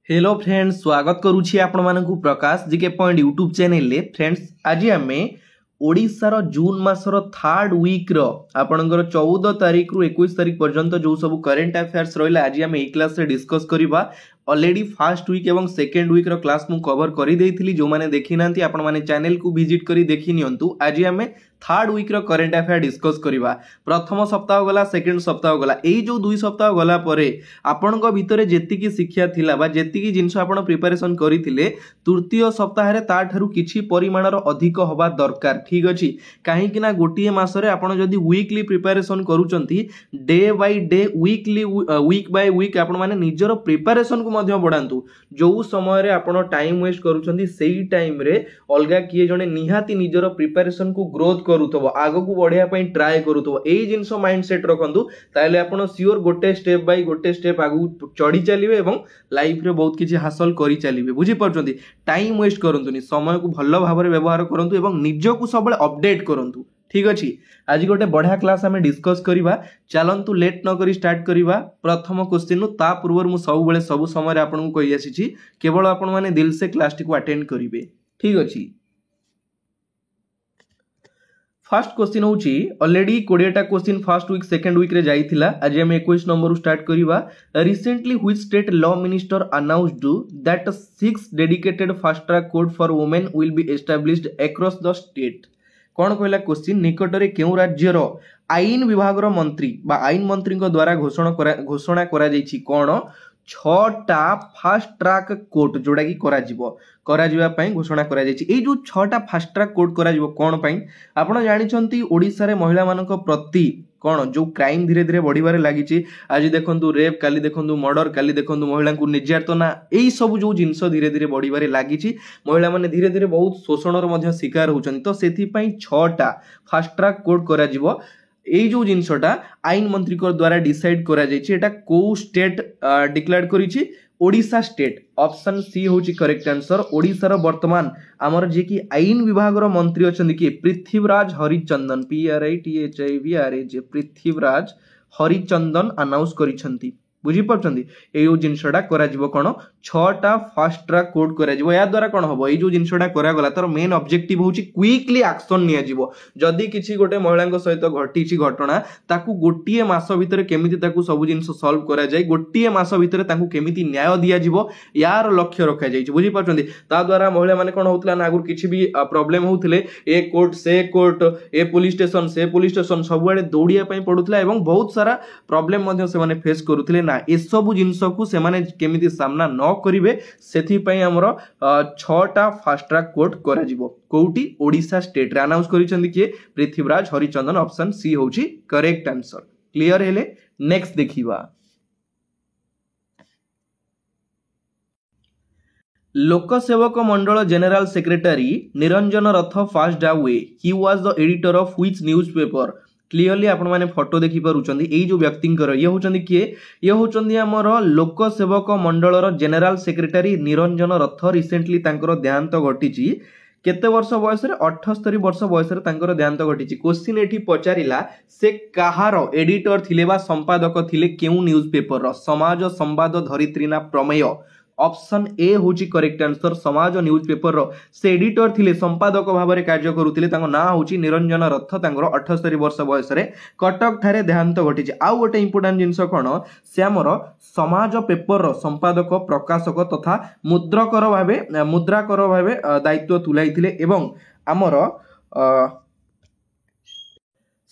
Hello friends, स्वागत करुछि आपण मानकु प्रकाश GK point YouTube channel ले। फ्रेंड्स, आज आमे ओडिशार जून मासर थर्ड वीक रो आपणकर 14 तारिख रु 21 तारिख पर्यंत जो सब करेंट अफेयर्स रहिला आज आमे ए क्लास रे डिस्कस करिबा। ऑलरेडी फर्स्ट वीक एवं सेकेंड वीक रो क्लास मु कवर करि देइथिली, जो माने देखि नांती आपण माने चैनल को विजिट करी देखि नियंतु। आज आमे थर्ड वीक रो करेंट अफेयर डिस्कस करिबा। प्रथम सप्ताह गला, सेकेंड सप्ताह गला, एई जो दुई सप्ताह गला परे आपणक भितरे जेतिकी शिक्षा थिला बा जेतिकी जिंस आपण प्रिपरेशन करिथिले तृतीय सप्ताह रे ता थारु किछि परिमाणर अधिक होबा दरकार। ठीक अछि, काहे कि ना गोटिए मासरे आपण जदी वीकली प्रिपरेशन करूचंती, day by day weekly week by week आपण माने निजरो प्रिपरेशन को मध्य बढ़ांतु। जो समय रे आपण टाइम वेस्ट करूचंती सेही टाइम रे अलगा किए जने निहाती निजरो प्रिपरेशन को ग्रोथ करूथबो, आगो को बढ़िया पई ट्राई करूथबो। एई जिंस माइंडसेट रखंतु, ताले आपण सियोर गोटे स्टेप बाय गोटे स्टेप आगु चढ़ी चलिबे एवं लाइफ रे बहुत किछि हासिल करि चलिबे। बुझी परचंती, टाइम वेस्ट करंतुनी, समय को भलो भाबरे व्यवहार करंतु एवं निजको सबले अपडेट करंतु। ठीक अछि, आज गोटे बढ़िया क्लास हमें डिस्कस करिबा। चलंतु लेट न करी स्टार्ट करिबा प्रथम क्वेश्चन नु। ता पूर्व मु सब बेले सब समय रे आपन को कहि आसी छी, केवल आपन माने दिल से क्लास टी को अटेंड करिवे। ठीक अछि, फर्स्ट क्वेश्चन होची ऑलरेडी 20टा question first week second week रे जाइथिला। आज हम 21 नंबर स्टार्ट करिबा। Recently which state law minister announced that 6 dedicated fast track court for women will be established across the state. कौन कहला क्वेश्चन, निकटरे केउ राज्यर आईन विभाग रो मंत्री बा आईन मंत्री को द्वारा घोषणा करा जाइछि कोन 6टा फास्ट ट्रैक कोर्ट जोड़ा कि करा जिबा पई घोषणा करा जाइछि। ए जो 6टा फास्ट ट्रैक कोर्ट करा जिवो कोन पई आपण जानिछंती। ओडिसा रे महिला मानक प्रति कौन जो क्राइम धीरे धीरे बढ़िबारे लागिछि। आज देखंतु रेप, काली देखंतु मर्डर, काली देखंतु महिला को निर्यातना, एई सब जो जिंस धीरे धीरे बढ़िबारे लागिछि। महिला माने धीरे धीरे बहुत शोषणर मध्य शिकार होउछन। तो सेथि पई 6टा फास्ट ट्रैक कोर्ट करा जिवो। एई जो जिंसटा आईन मंत्री को द्वारा डिसाइड करा जाइछि। एटा को स्टेट डिक्लेयर करिछि, ओडिशा स्टेट। ऑप्शन सी होची करेक्ट आंसर। ओडिसा रो वर्तमान हमर जे कि आईन विभाग रो मंत्री अछन कि पृथ्वीराज हरिचंदन, PRITHIVRAJ, पृथ्वीराज हरिचंदन अनाउंस करिसंती। बुझी परचंदी, ए जो जिंसटा करा जिवो कोन 6टा फास्ट ट्रैक कोर्ट करा जिवो। या द्वारा कोन हबो, ए जो जिंसटा करा गला तार मेन ऑब्जेक्टिव होची क्विकली एक्शन निया जिवो। जदी किछि गोटे महिलांक सहित घटिछि घटना, ताकू गोटिए मास भितरे केमिति ताकू सब जिंस सॉल्व करा जाय, गोटिए मास भितरे ताकू केमिति न्याय दिया जिवो, यार लक्ष्य रखा जाइछि। बुझी परचंदी, ता द्वारा महिला माने कोन होतला ना आगुर किछि भी प्रॉब्लम होउथिले ए कोर्ट से कोर्ट, ए पुलिस स्टेशन से पुलिस स्टेशन, सबुआडे दौड़िया पई पडुथिला एवं बहुत सारा प्रॉब्लम मध्य से माने फेस करूथिले ना। ए सब जिंस को से माने केमिति सामना न करिवे, सेथि पई हमर 6टा फास्ट ट्रैक कोर्ट करा जिवो। कोउटी ओडिशा स्टेट रे अनाउंस करिसंदी कि पृथ्वीराज हरिचंदन। ऑप्शन सी होची करेक्ट आंसर। क्लियर हेले, नेक्स्ट देखिबा। लोकसेवक मंडल general secretary Niranjan Rath passed away. He was the editor of which newspaper. Clearly आपण माने फोटो देखि परुचंदी। एई जो व्यक्तिंकर ये होचंदी किए, ये होचंदी हमर लोकसेवक मंडलर जनरल सेक्रेटरी निरंजन रथ। रिसेंटली तांकर देहांत घटिछि। केते वर्ष बयस रे 78 वर्ष बयस रे तांकर देहांत घटिछि। क्वेश्चन एठी पचारिला से कहार एडिटर थिले बा संपादक थिले केउ न्यूज़पेपर रो, समाज संवाद धरित्री ना प्रमेय। ऑप्शन ए होची करेक्ट आंसर, समाज न्यूज़पेपर रो से एडिटर थिले, संपादक भाबरे कार्य करूथिले। तांको ना होची निरंजन रथ। तांकर 78 वर्ष बयस रे कटक ठारे देहांत घटिछि। आ गोटे इंपोर्टेंट जिंस कोन, से हमर समाज पेपर रो संपादक, प्रकाशक तथा मुद्रकर भाबे दायित्व तुलाइथिले एवं हमर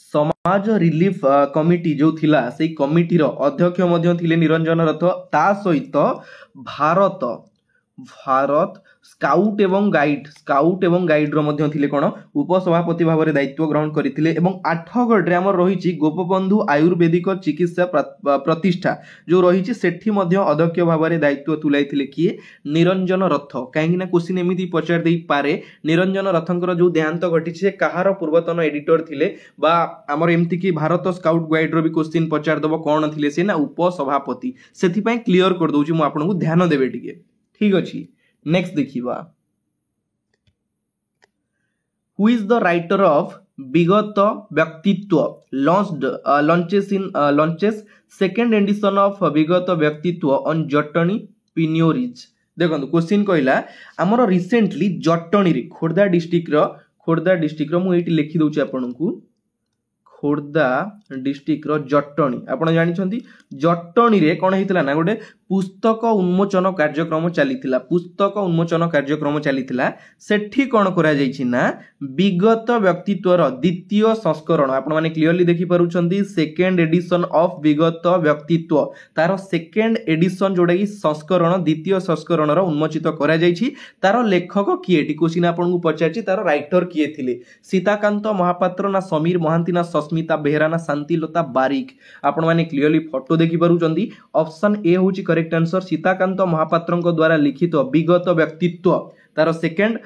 समाज रिलीफ कमिटी जो थिला से कमिटी रो अध्यक्ष मध्य थिले निरंजन रथ। ता सहित भारत स्काउट एवं गाइड रो मध्य थिले कोन उपसभापति भाबरे दायित्व ग्रहण करिथिले। एवं 8गढ़ रे हमर रहिछि गोपबंधु आयुर्वेदिक चिकित्सा प्रतिष्ठा जो रहिछि, सेठी मध्य अध्यक्ष भाबरे दायित्व तुलाइथिले किए निरंजन रथ। काहेकि ना क्वेश्चन एमिति पचार देई पारे, निरंजन रथंकर जो देहांत घटिछि से कहार पूर्वतन एडिटर थिले बा हमर एमति कि भारत स्काउट गाइड रो भी क्वेश्चन पचार दबो कोन थिले से ना उपसभापति। सेथि पई क्लियर कर दउछि मु आपनकु, ध्यान देबे टिके। ठीक अछि, नेक्स्ट देखिबा। Who is the writer of विगत व्यक्तित्व लॉन्चेस सेकेंड एडिशन ऑफ विगत व्यक्तित्व ऑन जटनी स्पिनियोरिज देखो क्वेश्चन कहला आमर रिसेंटली जटणी रे खोर्धा डिस्ट्रिक्ट रो मुझे लिखी दूची आपन को खोर्धा डिस्ट्रिक्ट रो जटणी आपण जानिछंती जटणी रे कोन हेतिला ना गोटे पुस्तक उन्मोचन कार्यक्रम चलीथिला सेठी कोन करा जायछि ना विगत व्यक्तित्वर द्वितीय संस्करण आपण माने क्लियरली देखि पारुछंती सेकंड एडिशन ऑफ विगत व्यक्तित्व तार सेकंड एडिशन जोडा कि संस्करण द्वितीय संस्करण रो उन्मोचित करा जायछि तार लेखक किए टी क्वेश्चन आपण को पचाछि तार राइटर किए थिले सीताकांत महापात्र ना समीर महांती ना सस्मिता बेहरा ना शांतिलता बारिक आपण माने क्लियरली फोटो देखि पारुछंती ऑप्शन ए होछि करेक्ट आंसर सीताकांत महापात्र द्वारा लिखित विगत व्यक्तित्व तार सेकेंड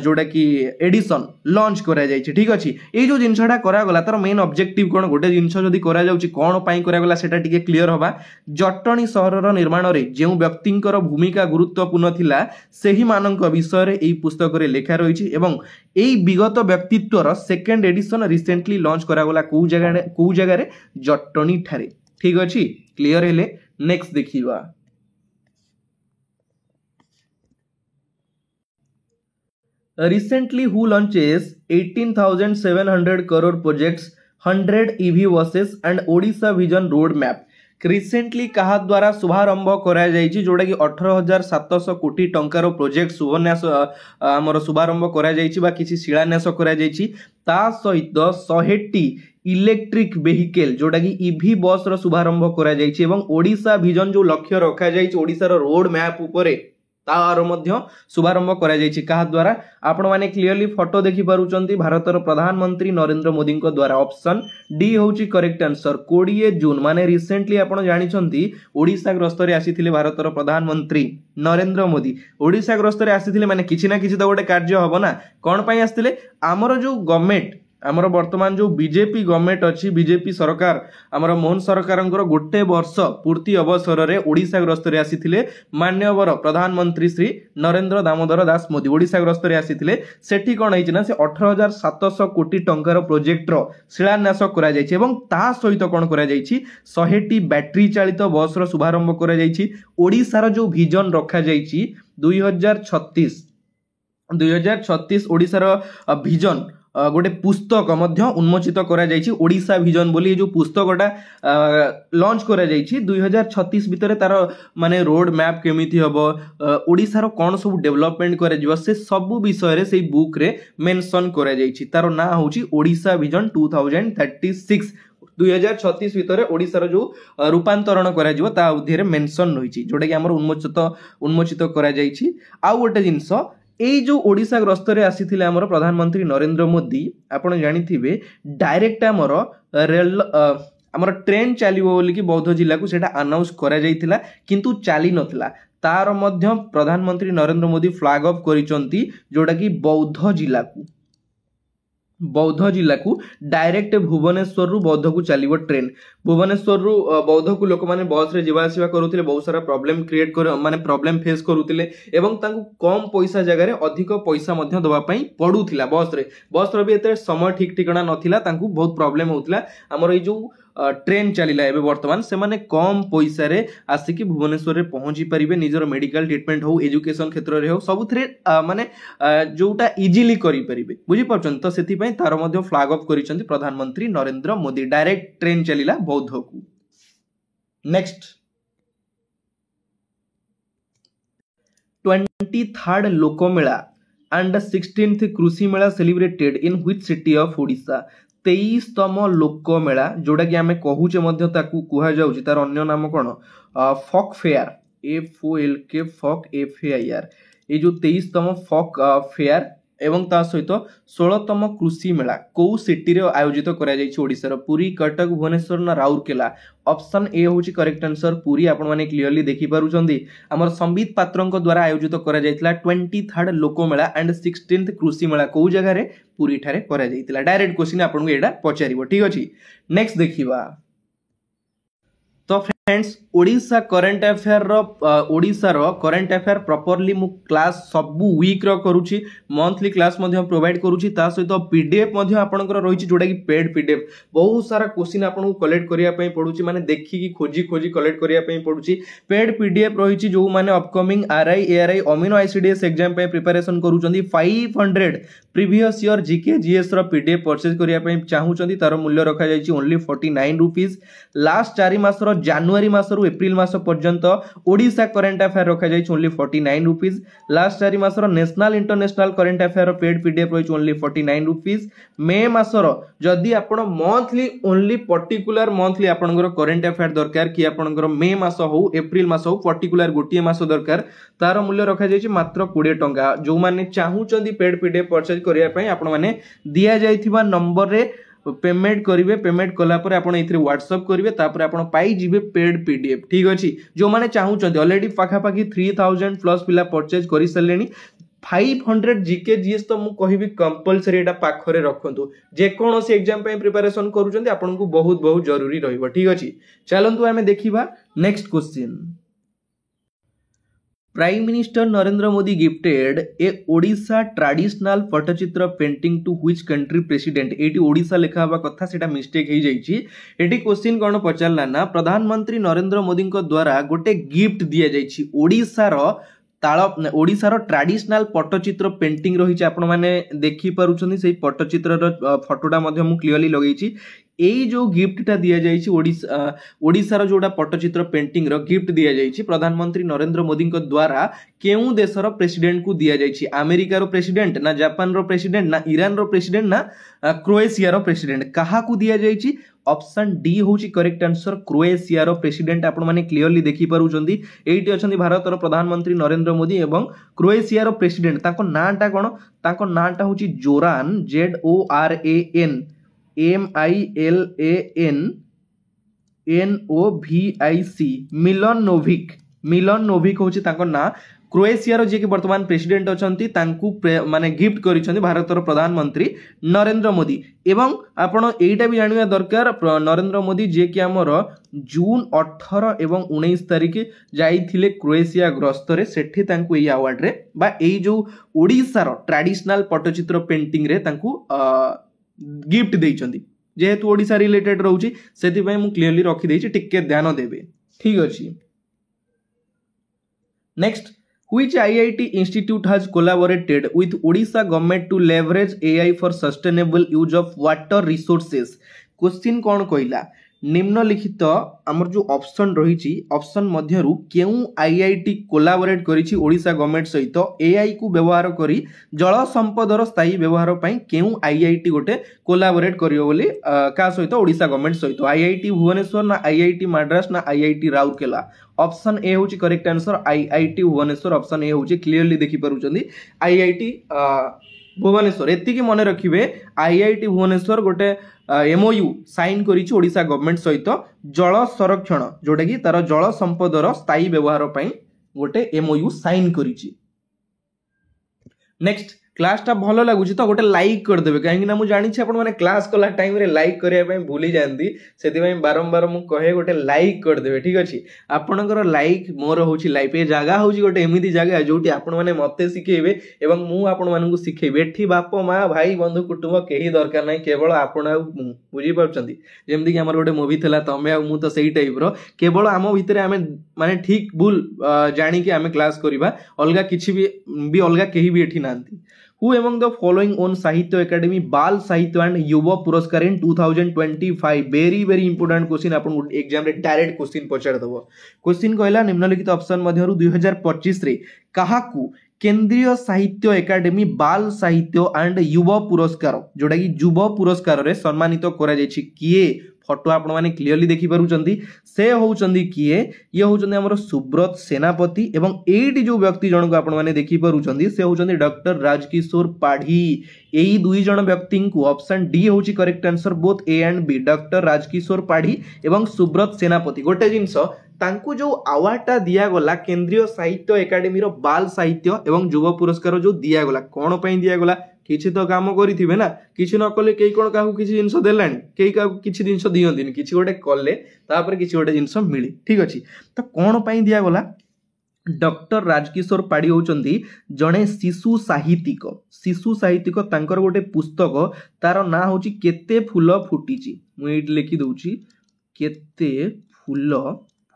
जोड़ा कि एडिशन लॉन्च करा जायछि ठीक अछि ए जो जिनसटा करा गला तार मेन ऑब्जेक्टिव कोन गोटे जिनस जदी करा जाउछि कोन पई करा गला सेटा टिके क्लियर होबा जटणी शहरर निर्माण रे जेउ व्यक्तिंकर भूमिका गुरुत्वपूर्ण थिला सेही मानक विषय रे एई पुस्तक रे लेखा रहिछि एवं एई विगत व्यक्तित्वर सेकेंड एडिशन रिसेंटली लॉन्च करा गला को जगह रे जटणी ठारे ठीक अछि क्लियर हेले नेक्स्ट देखिबा recently who launches 18,700 crore projects 100 EV buses and Odisha Vision road map recently कहा द्वारा शुभारंभ करा जायछि जोड़ा कि 18,700 कोटी टंकार प्रोजेक्ट शुभन्यास आमर शुभारंभ करा जायछि बा किछि शिलान्यास करा जायछि ता सहित 100टी इलेक्ट्रिक वेहिकल जोड़ा कि ईवी बस रो शुभारंभ करा जायछि एवं ओडिशा विजन जो लक्ष्य रखा जायछि ओडिसा रो रोड मैप ऊपर तार मध्य शुभारंभ करा जायछि कहा द्वारा आपण माने क्लियरली फोटो देखि पारुचंती भारतर प्रधानमंत्री नरेंद्र मोदी को द्वारा ऑप्शन डी होची करेक्ट आंसर 20 जून माने रिसेंटली आपण जानिछंती ओडिशा ग्रस्त रे आसीथिले भारतर प्रधानमंत्री नरेंद्र मोदी ओडिशा ग्रस्त रे आसीथिले माने किछि ना किछि तो गोटे कार्य हबो ना कोन पई आसीथिले हमर जो गवर्नमेंट आमर वर्तमान जो बीजेपी गवर्नमेंट अच्छी बीजेपी सरकार आमर मोहन सरकार गोटे वर्ष पूर्ति अवसर रे ओडिशा ग्रस्त रे आसीथिले मान्यवर प्रधानमंत्री श्री नरेंद्र दामोदर दास मोदी ओडिशा ग्रस्त रे आसीथिले सेठी कोन हैछि ना से 18,700 कोटी टंकार प्रोजेक्ट रो शिलान्यास करा जायछि एवं ता सहित कोन करा जायछि 100टी बैटरी चालित बस रो शुभारंभ करा जायछि ओडिसा रो जो विजन रखा जायछि 2036 ओडिसा रो विजन गोटे पुस्तक मध्य उन्मोचित करा जायछि ओडिशा विजन बोली जो पुस्तकटा लॉन्च करा जायछि 2036 भितर तार माने रोड मैप केमिति हबो ओडिसा रो कोन सब डेवलपमेंट करा जिवो से सब विषय रे सेही बुक रे मेंशन करा जायछि तार ना होछि ओडिशा विजन 2036 2036 भितर ओडिसा रो जो रूपांतरण करा जिवो ता अवधि रे मेंशन रहिछि जोटा कि हमर उन्मोचित करा जायछि आ गोटे जिंस एई जो ओडिशा ग्रस्त रे आसीथिले हमर प्रधानमंत्री नरेंद्र मोदी आपण जानिथिबे डायरेक्ट हमर रेल हमर ट्रेन चलिबो बोली कि बौद्ध जिल्ला को सेटा अनाउंस करा जायतिला किंतु चाली नथिला तार मध्य प्रधानमंत्री नरेंद्र मोदी फ्लैग ऑफ करिसंती जोटा कि बौद्ध जिला को डायरेक्ट भुवनेश्वर रु बौद्ध को चलिबो ट्रेन भुवनेश्वर रु बौद्ध को लोक माने बस रे जीवा आसीबा करूतिले बहुत सारा प्रॉब्लम क्रिएट कर माने प्रॉब्लम फेस करूतिले एवं तांको कम पैसा जगह रे अधिक पैसा मध्य दबा पई पडुथिला बस रे भी एते समय ठीक ठिकाना नथिला तांको बहुत प्रॉब्लम होउतिला हमर ए जो ट्रेन चलिला एबे वर्तमान से माने कम पैसा रे आसिकी भुवनेश्वर रे पहुंची परिबे निजर मेडिकल ट्रीटमेंट हो एजुकेशन क्षेत्र रे हो सबुथरे माने जोटा इजीली करि परिबे बुझी परछन तो सेति पई तार मध्य फ्लैग ऑफ करिसंती प्रधानमंत्री नरेंद्र मोदी डायरेक्ट ट्रेन चलिला बौद्ध को नेक्स्ट 23rd लोकमेला and 16th कृषि मेला celebrated in which city of Odisha 23तम लोकमेला जोड़ा कि आमे कहूचे मध्य ताकू कुहा जाउची तार अन्य नाम कोन Fock fair FOLK Fock FAIR ए जो 23तम फॉक फेयर एवं ता सहित 16तम कृषि मेला को सिटी रे आयोजित करा जायछि ओडिसा रो पुरी कटक भुवनेश्वर ना राउरकेला ऑप्शन ए होची करेक्ट आंसर पुरी आपण माने क्लियरली देखि पारुचंदी हमर संबित पात्रन को द्वारा आयोजित करा जायतिला 23rd लोकमेला एंड 16th कृषि मेला को जगह रे पुरी ठारे करा जायतिला डायरेक्ट क्वेश्चन आपण को एडा पचारिबो ठीक अछि नेक्स्ट देखिबा तो friends Odisha current affair Odisha रो करंट अफेयर प्रॉपर्ली मु क्लास सबु वीक रो करूची मंथली क्लास मध्ये प्रोवाइड करूची ता सहित पीडीएफ मध्ये आपनकर रहिची जोटा कि पेड पीडीएफ बहुत सारा क्वेश्चन आपन कलेक्ट करिया पई पडुची माने देखि कि खोजी खोजी कलेक्ट करिया पई पडुची पेड पीडीएफ रहिची जो माने अपकमिंग आरआई एआरआई अमीनो आईसीडीएस एग्जाम पे प्रिपरेशन करूचंदी 500 प्रीवियस ईयर जीके जीएस रो पीडीएफ परचेज करिया पई चाहूचंदी तार मूल्य रखा जायछि ओनली 49 रुपीस लास्ट 4 मास रो जनवरी मास रो एप्रिल मास पर्यंत ओडिशा करंट अफेयर रखा जायछि ओनली 49 रुपीस लास्ट 4 मास रो नेशनल इंटरनेशनल करंट अफेयर रो पेड पीडीएफ रहिछि ओनली 49 रुपीस मे मास रो जदी आपण मंथली ओनली पर्टिकुलर मंथली आपनकर करंट अफेयर दरकार कि आपनकर मे मास हो एप्रिल मास हो पर्टिकुलर गोटिए मास दरकार तार मूल्य रखा जायछि मात्र 20 टंका जो माने चाहूचंदी पेड पीडीएफ परचेज करिया पई आपण माने दिया जायथिबा नंबर रे पेमेंट करिवे पेमेंट कला पर आपण इथरे व्हाट्सएप करिवे तापर आपण पाई जिवे पेड पीडीएफ ठीक अछि जो माने चाहूचंदी ऑलरेडी पाखा पाखी 3000 प्लस पिला परचेज करि सलेनी 500 जीके जीएस तो मु कहिबी कंपलसरी एटा पाखरे रखंतु जे कोनोसी एग्जाम पे प्रिपरेशन करूचंदी आपण को बहुत बहुत जरूरी रहइबो ठीक अछि चलंतु हमें देखिबा next question prime minister Narendra Modi gifted a Odisha traditional Pattachitra painting to which country president एटी ओडिशा लिखा हवा कथा सेटा मिस्टेक हे जाईची एटी क्वेश्चन कोन पचारला ना प्रधानमंत्री नरेंद्र मोदी को द्वारा गोटे गिफ्ट दिया जाईची ओडिशा रो ओडिशार ट्रेडिशनल पट्टचित्र पेंटिंग रही आपण मैंने देखी पारुछनी से पट्टचित्र फोटोटा मध्य मु क्लियरली लगेइची एई जो गिफ्टटा दिया जाईची ओडिशार जोटा पट्टचित्र पेंटिंग रो गिफ्ट दिया जाईची प्रधानमंत्री नरेंद्र मोदी को द्वारा केउ देशर प्रेसिडेंट को दिया जाईची अमेरिका रो प्रेसिडेंट ना जापान रो प्रेसिडेंट ना ईरान रो प्रेसिडेंट ना क्रोएशिया रो प्रेसिडेंट कहा को दिया जाईची ऑप्शन डी होची करेक्ट आंसर क्रोएशिया रो प्रेसिडेंट आपण माने क्लियरली देखि पारुचंदी एठी अछंती भारत रो प्रधानमंत्री नरेंद्र मोदी एवं क्रोएशिया रो प्रेसिडेंट ताको नाटा कोन ताको नाटा होची जोरान ZORAN MILANNOVIC मिलन नोविक होची ताको ना क्रोएशिया रो जे कि वर्तमान प्रेसिडेंट अछंती तांकू माने गिफ्ट करिसंती भारत रो प्रधानमंत्री नरेंद्र मोदी एवं आपण एटा भी जानिबा दरकार नरेंद्र मोदी जे कि हमर जून 18 एवं 19 तारिख जाइथिले क्रोएशिया गस्त रे सेठी तांकू ए अवार्ड रे बा ए जो ओडिसा रो ट्रेडिशनल पट्टचित्र पेंटिंग रे तांकू गिफ्ट देइचंदी जेहेतु ओडिसा रिलेटेड रहउची सेति पय मु क्लियरली रखि देइची टिके ध्यान देबे ठीक अछि next Which IIT institute has collaborated with Odisha government to leverage AI for sustainable use of water resources? Question कौन कहला निम्नलिखित आमर जो ऑप्शन रही ऑप्शन मध्यरु केउ आईआईटी कोलाबोरेट करिछि ओडिशा गवर्नमेंट सहित एआई को व्यवहार करी जल संपदर स्थायी व्यवहार पई केउ आईआईटी गोटे कोलाबोरेट करियो बोली का सहित ओडिशा गवर्नमेंट सहित आईआईटी भुवनेश्वर ना आईआईटी मद्रास ना आईआईटी राउरकेला ऑप्शन ए होची correct answer IIT Bhubaneswar option A होची क्लियरली देखि पारुचंदी आईआईटी भुवनेश्वर एतिकी मने रखिबे आईआईटी भुवनेश्वर गोटे एमओयू साइन करिछि ओडिशा गवर्नमेंट सहित जल संरक्षण जोटा कि तार जल संपदर स्थायी व्यवहार पई गोटे एमओयू साइन करिछि नेक्स्ट क्लास टा भलो लागुछि तो गोटे लाइक कर देबे काहे कि ना मु जानि छी आपण माने क्लास कला टाइम रे लाइक करिया पई भूली जानती सेति पई बारंबार मु कहे गोटे लाइक कर देबे ठीक अछि आपनकर लाइक मोर होछि लाइफ ए जागा होछि गोटे एमिति जागा जोटी आपण माने मते सिखेबे एवं मु आपण मानकु सिखेबे एठी बाप मां भाई बंधु कुटुंब केही दरकार नै केवल आपण आ बुझी पाउचंदी जेमति कि हमर गोटे मूवी थला तमे आ मु तो सेही टाइप रो केवल आम भितरे आमे माने ठीक भूल जानि कि आमे क्लास करिबा अलगा किछि भी अलगा केही भी एठी नांती Who among the following won Sahitya Academy Bal Sahitya and Yuva Puraskar in 2025? Very important question upon exam रे डायरेक्ट क्वेश्चन पचार दबो क्वेश्चन कहला निम्नलिखित ऑप्शन मध्यरु 2025 रे काहाकू केंद्रीय साहित्य एकाडेमी बाल साहित्य एंड युवा पुरस्कार जोटा कि युवा पुरस्कार रे सम्मानित करा जायछि किए फोटो आपण माने क्लियरली देखि पारुचंदी से होउचंदी किए ये होउचंदी हमर सुब्रत सेनापति एवं एटी जो व्यक्ति जन को आपण माने देखि पारुचंदी से होउचंदी डॉक्टर राजकिशोर पाढ़ी एई दुई जन व्यक्ति को ऑप्शन डी होउची correct answer both A and B doctor Rajkishore Padhi एवं सुब्रत सेनापति गोटे जिंस तांको जो अवार्डटा दिया गला केंद्रीय साहित्य एकाडेमी रो बाल साहित्य एवं युवा पुरस्कार जो दिया गला कोन पई दिया गला किछि तो काम करिथिबे ना किछि न कले केई कोन काहू किछि जिंस देलानी केई काहू किछि जिंस दियंदिनी किछि गोटे कले तापर किछि गोटे जिंस मिली ठीक अछि तो कोन पई दिया गला डॉक्टर राजकिशोर पाड़ी होचंदी जणे शिशु साहित्यिक तांकर गोटे पुस्तक तार ना होची केते फूल फुटीची मु एट लिखि दउची केते फूल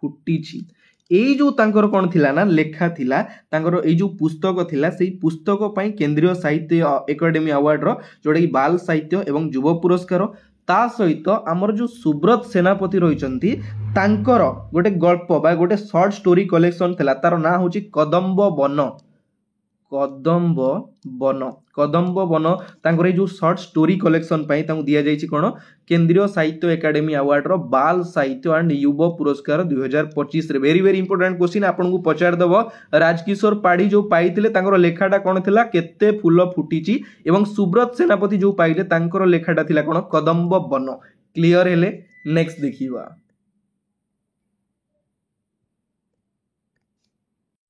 फुटीची एई जो तांकर कोन थिला ना लेखा थिला तांकर एई जो पुस्तक थिला सेई पुस्तक पई केंद्रीय साहित्य एकेडमी अवार्ड रो जोडे कि बाल साहित्य एवं युव पुरस्कार ता सहित आमर जो सुब्रत सेनापति रहिचंती तांकर गोटे गल्प बा गोटे शॉर्ट स्टोरी कलेक्शन थिला तार ना होची कदम्ब वन तांकर जो शॉर्ट स्टोरी कलेक्शन पाई तांको दिया जायछि कोन केंद्रीय साहित्य एकेडमी अवार्ड रो बाल साहित्य एंड युव पुरस्कार 2025 रे वेरी वेरी इंपोर्टेंट क्वेश्चन आपन को पचार दबो राजकिशोर पाड़ी जो पाइथिले तांकर लेखाटा कोन थिला केते फूल फुटीची एवं सुब्रत सेनापति जो पाइले तांकर लेखाटा थिला कोन कदम्ब वन क्लियर हेले नेक्स्ट देखिबा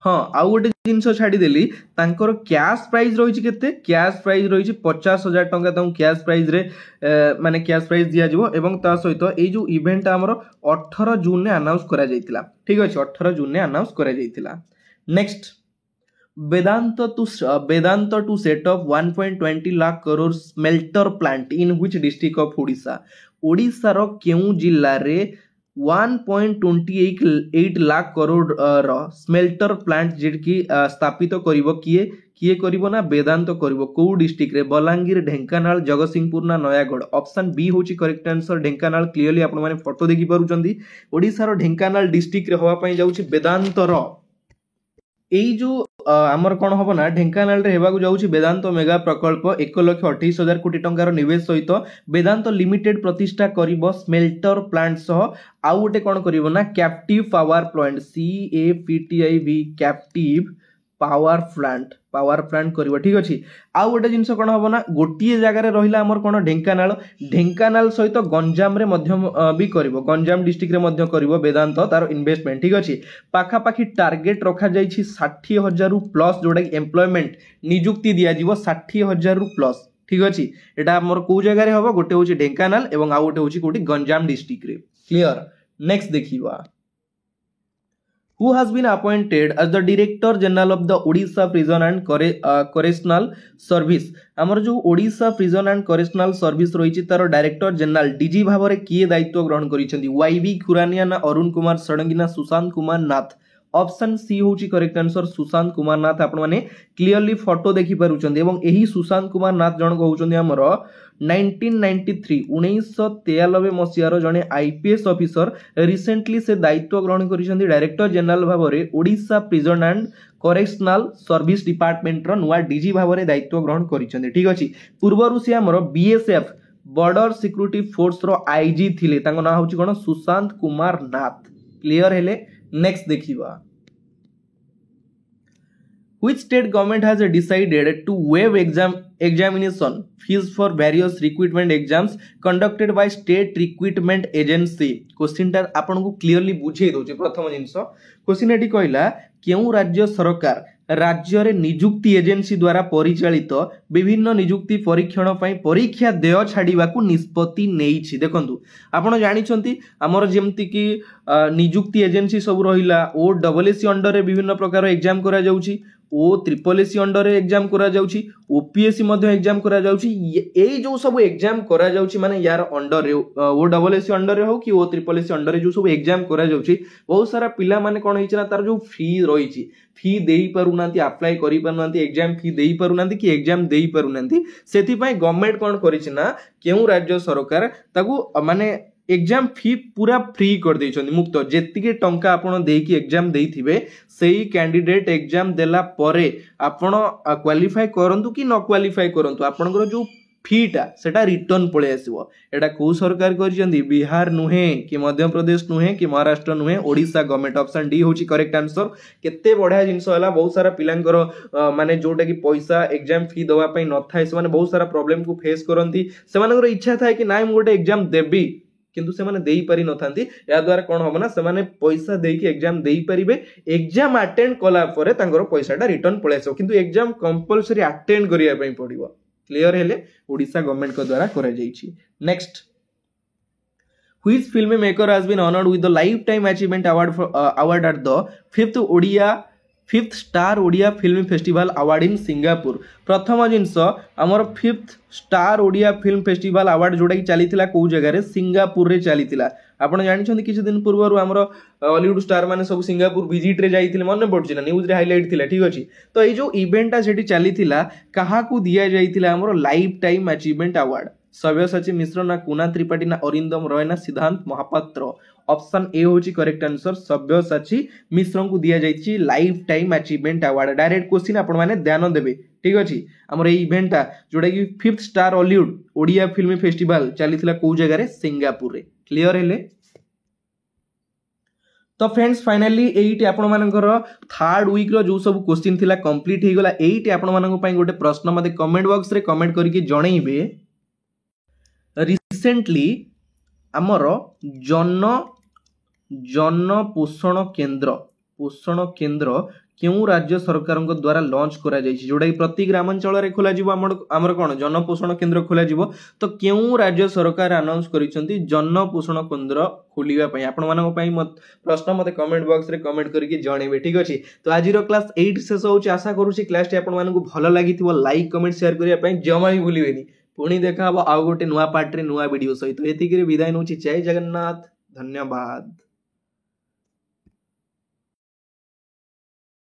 हाँ आउ गोटे जिनस छाड़ी देली तांकर कैश प्राइज रही केते कैश प्राइज रही 50,000 टंका ताऊ कैश प्राइज रे माने कैश प्राइज दिया जिवो एवं ता सहित ए जो इवेंट हमर 18 जून ने अनाउंस करा जायतिला ठीक अछि 18 जून ने अनाउंस करा जायतिला next Vedanta to set up 1.20 lakh crore smelter plant in which district of Odisha रो केउ जिल्ला रे 1.28 लाख करोड़ स्मेल्टर प्लांट जेकी स्थापित करिवो किए करिवो ना वेदांत करिवो को डिस्ट्रिक्ट रे बलांगीर ढेंकानाल जगतसिंहपुर ना नयागढ़ ऑप्शन बी होची करेक्ट आंसर ढेंकानाल क्लियरली आपण माने फोटो देखि पारुचंदी ओडिसा रो ढेंकानाल डिस्ट्रिक्ट रे होवा पई जाउची वेदांत रो एई जो आमर कोन हबो ना ढेंकानाल रे हेबाकू जाउची वेदांत मेगा प्रकल्प 1,28,000 कोटी टंकार निवेश सहित वेदांत लिमिटेड प्रतिष्ठा करिवो स्मेल्टर प्लांट सह आउ गोटे कोन करिवो ना captive power plant CAPTIV captive power plant करिवो ठीक अछि आउ गोटे जिंस कोन हबो ना गोटिए जगह रे रहिला हमर कोन ढेंकानाल सहित गंजाम रे मध्यम भी करिवो गंजाम डिस्ट्रिक्ट रे मध्य करिवो वेदांत तार इन्वेस्टमेंट ठीक अछि पाखा पाखी टार्गेट रखा जाइछि 60,000 रु प्लस जोडा एम्प्लॉयमेंट नियुक्ति दिया जिवो 60,000 रु प्लस ठीक अछि एटा हमर को जगह रे हबो गोटे होछि ढेंकानाल एवं आउ गोटे होछि कोठी गंजाम डिस्ट्रिक्ट रे क्लियर नेक्स्ट देखिबा who has been appointed as the Director General of the Odisha Prison and Correctional Service हमर जो Odisha prison and correctional service रही तार डायरेक्टर जनरल डीजी भाव में किए दायित्व ग्रहण करिसेंती YB खुरानिया ना अरुण कुमार षडंगी ना सुशांत कुमार नाथ ऑप्शन सी होची करेक्ट आंसर सुशांत कुमार नाथ आपण माने क्लियरली फोटो देखि पारुचंदी एवं एही सुशांत कुमार नाथ जण कहउचंदी हमर 1993 मसियार जणे आईपीएस ऑफिसर रिसेंटली से दायित्व ग्रहण करिसेंती डायरेक्टर जनरल भाव में Odisha prison and correctional service department रो नुवा डीजी भाव में दायित्व ग्रहण करिसेंती ठीक अछि पूर्वरु से हमर बीएसएफ बॉर्डर सिक्योरिटी फोर्स रो आईजी थिले तांको ना होची कोन सुशांत कुमार नाथ क्लियर हेले नेक्स्ट देखिबा Which state government has decided to waive examination fees for various recruitment exams conducted by state recruitment agency? Question टा आपन को क्लियरली बुझे दोचे प्रथम जिंस क्वेश्चन एटी कहला केउ राज्य सरकार राज्य रे नियुक्ति एजेंसी द्वारा परिचालित विभिन्न नियुक्ति परीक्षण पई परीक्षा देय छाडिबा को निष्पत्ति नेइछि देखंतु आपण जानि छंती हमर जेमति कि नियुक्ति एजेंसी सब रहिला ओ डबलएससी अंडर रे विभिन्न प्रकार एग्जाम करा जाउछि ओ ट्रिपलएससी अंडर रे एग्जाम करा जाउछि ओपीएससी मध्ये एग्जाम करा जाउछि एई जो सब एग्जाम करा जाउछि माने यार अंडर रे ओ डबलएससी अंडर रे हो कि ओ ट्रिपलएससी अंडर रे जो सब एग्जाम करा जाउछि बहुत सारा पिला माने कोन हिछि ना तार जो फी रहिछि फी देई पारुनांती अप्लाई करि पारुनांती एग्जाम फी देई पारुनांती कि एग्जाम देई पारुनांती सेति पई गवर्नमेंट कोन करिछि ना केउ राज्य सरकार ताकू माने एग्जाम फी पूरा फ्री कर देइछन मुक्त जेतिके टंका आपण देकी एग्जाम देइथिबे सेही कैंडिडेट एग्जाम देला परे आपण क्वालिफाई करंतु कि न क्वालिफाई करंतु आपनकर जो फीटा सेटा रिटर्न पळे आसीबो एटा को सरकार करिसेंती बिहार नुहे कि मध्य प्रदेश नुहे कि महाराष्ट्र नुहे ओडिशा गवर्नमेंट ऑप्शन डी होची करेक्ट आंसर केते बढ़िया जिंस होला बहुत सारा पिलांकर माने जोटा कि पैसा एग्जाम फी दवा पई न थाए से माने बहुत सारा प्रॉब्लम को फेस करंती से मानकर इच्छा थाए कि नाइ मोटे एग्जाम देबी किंतु से माने देई पारि नथांती या द्वारा कोन होबो ना से माने पैसा देकी एग्जाम देई परिबे एग्जाम अटेंड कला परे तांगर पैसाटा रिटर्न पळेसो किंतु एग्जाम कंपल्सरी अटेंड करिया पई पडिबो क्लियर हेले ओडिशा गवर्नमेंट को द्वारा करा जायछि। Next, which filmmaker has been honored with the lifetime achievement award at the fifth star Odia film festival award in Singapore. प्रथम जिनस आमर fifth star Odia film festival award जोटा कि चली कौ जगह सिंगापुर रे चली आपण जानते किसी दिन पूर्व आमर हॉलीवुड स्टार माने सब सिंगापुर विजिट रे जाइथिले मन पड़छि ना न्यूज रे हाइलाइट थिला ठीक अछि। तो ये जो इवेंटा सेठी चली कहा दिया जाइथिला आमर लाइफ टाइम अचीवमेंट अवार्ड सव्यसाची मिश्र ना कुना त्रिपाठी ना अरिंदम रॉय ना सिद्धांत महापात्र। ऑप्शन ए होची करेक्ट आंसर सव्यसाची मिश्र को दिया जाइछि life time achievement award. Direct question आपण माने ध्यान देबे ठीक अछि। हमर ए इवेंटा जोटा कि fifth star Hollywood Odia film festival चली को जगह रे सिंगापुर रे। क्लियर हेले तो फ्रेंड्स फाइनली एइटी आपण मानकर थर्ड वीक रो जो सब क्वेश्चन थिला कंप्लीट हे गला। एइटी आपण मानक पई गोटे प्रश्न मते कमेंट बॉक्स रे कमेंट करके जणैबे रिसेंटली आमर जन पोषण केन्द्र क्यों राज्य सरकार द्वारा लॉन्च करा जायछि जोटा कि प्रति ग्रामांचल रे खोला जिवो आमर कोन जन पोषण केन्द्र खोला जिवो। तो क्यों राज्य सरकार अनाउंस करिसंती जन पोषण केन्द्र खोलिबा पई आपण मानक पई प्रश्न मते कमेंट बॉक्स रे कमेंट करके जणैबे ठीक अछि। तो आजिरो क्लास 8 शेष होछि। आशा करूछि क्लास टी आपण मानक भलो लागिथिबो। लाइक कमेंट शेयर करिया पई जमा ही भूलिबेनी। पुणी देखा आउ गोटे नुआ पार्ट रे नुआ वीडियो सहित एतिकी रे विदाय नउछि। जय जगन्नाथ, धन्यवाद।